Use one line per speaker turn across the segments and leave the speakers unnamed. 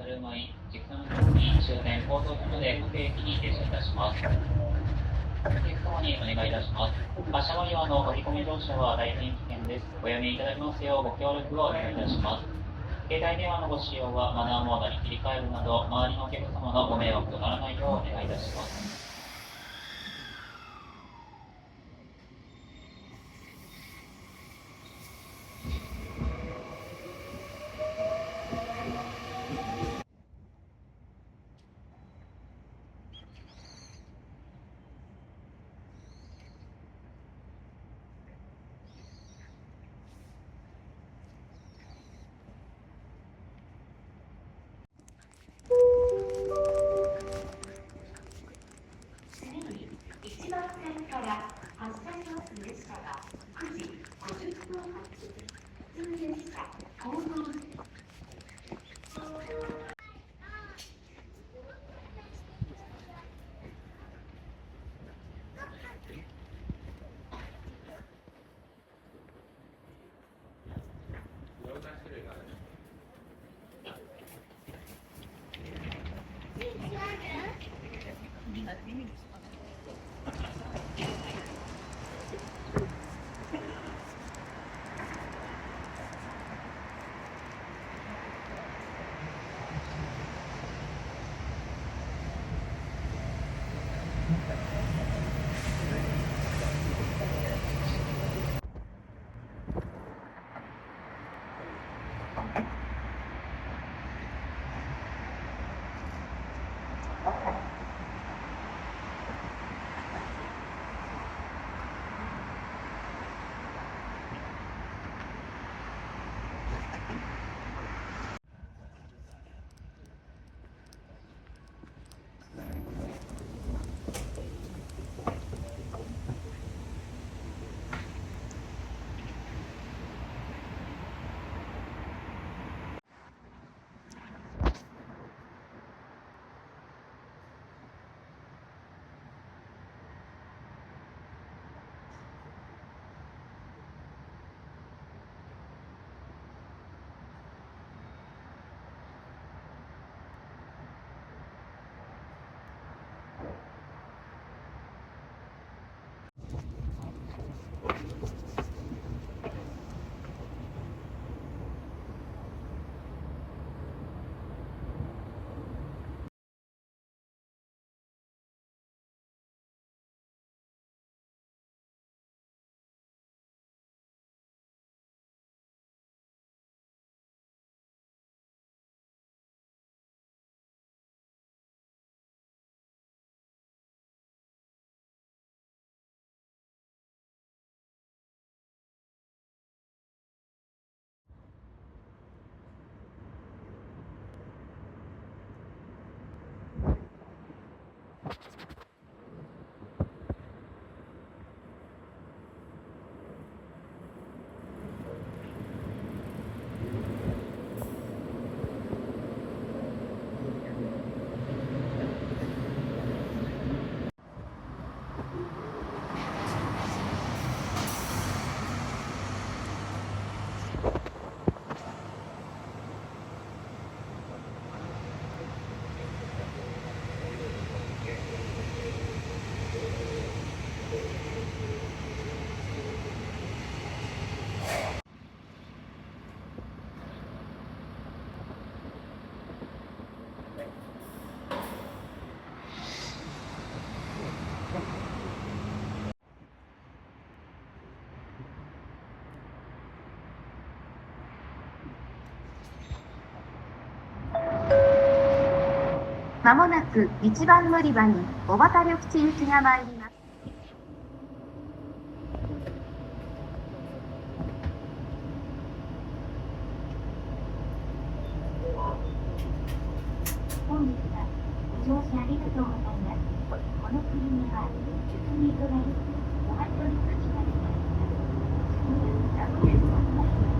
る前、時間に終点高速所で各駅に停車いたします。お客様にお願いいたします。発車間際の折り込み乗車は大変危険です。おやめいただきますようご協力をお願いいたします。携帯電話のご使用はマナーモードに切り替えるなど、周りのお客様のご迷惑とならないようお願いいたします。
次に1番線から発車します列車が9時50分発普通列車行動です。まもなく1番乗り場に小畑緑地行きが参ります。本日はご乗車ありがとうございます。この車は進みドライブ小畑緑地まで参ります。次は名古屋にございます。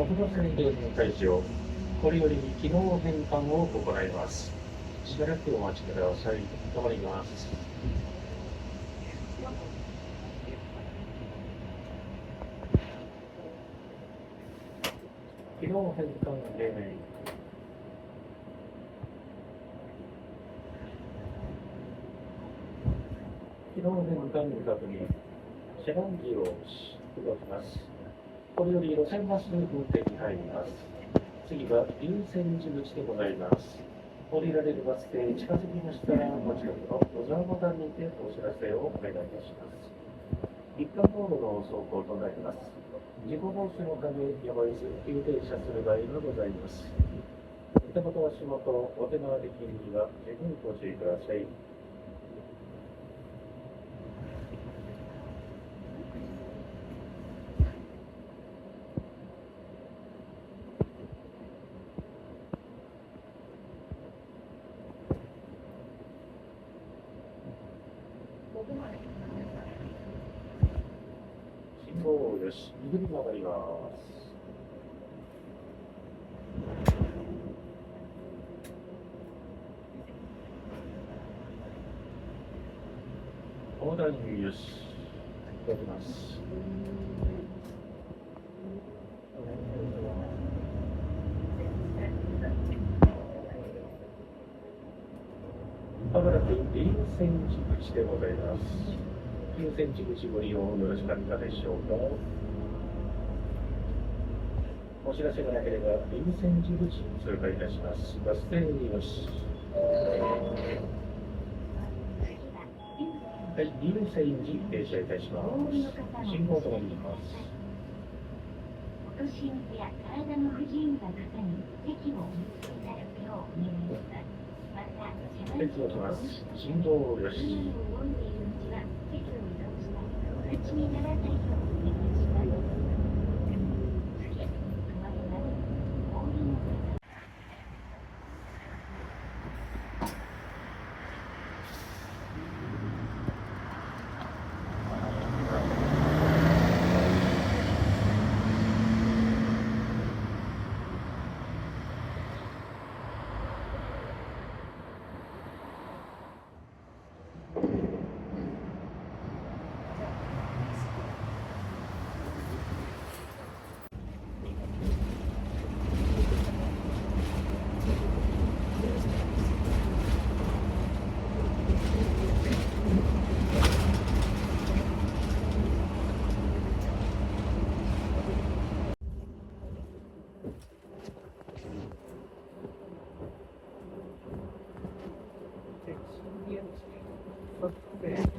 速度制限解除、これより機能変換を行います。しばらくお待ちください。止まります。機能変換例年。機能変換確認。遮断機を動きます。これより路線バス運転に入ります。次は優先時口でございます。降りられるバス停に近づきましたら、お近くのドザーボタンにてお知らせをお願いいたします。一般道路の走行となります。事故防止のため、やむを得ず急停車する場合がございます。手元足元、お手回り金には十分ご注意ください。信号よし、右に曲がります。横断よし、やります。まもなく優先時口でございます。優先時口ご利用よろしかったでしょうか。お知らせがなければ優先時口通過いたします。バス停よし。はい、優先時停車いたします。信号となります。
お年寄りや体の不自由な方に席をお見つけいただくようお願いします。また、
列を来ます。信号よし。
を動いているうちは席を移動したり、お立ちにならないようお願いします。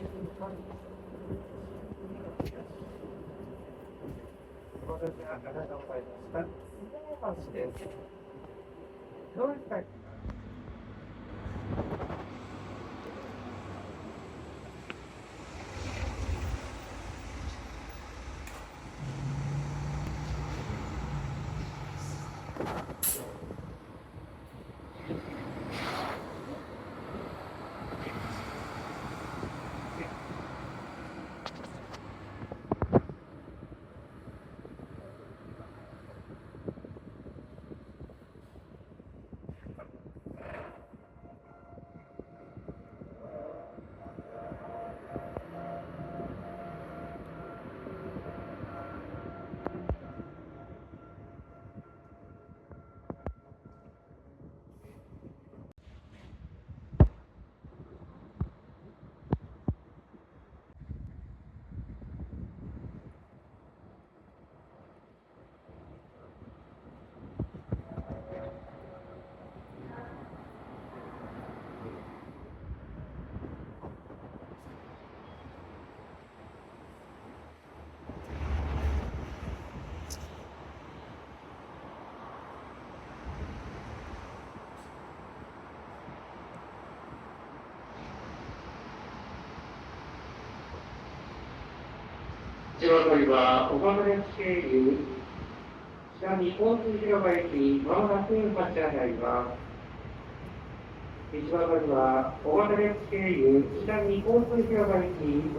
次、止まります。お降りの方。
どうですか。
千葉通りは岡村経由北に交通広場駅まもなく発車になります。千葉通りは岡村経由北に交通広場駅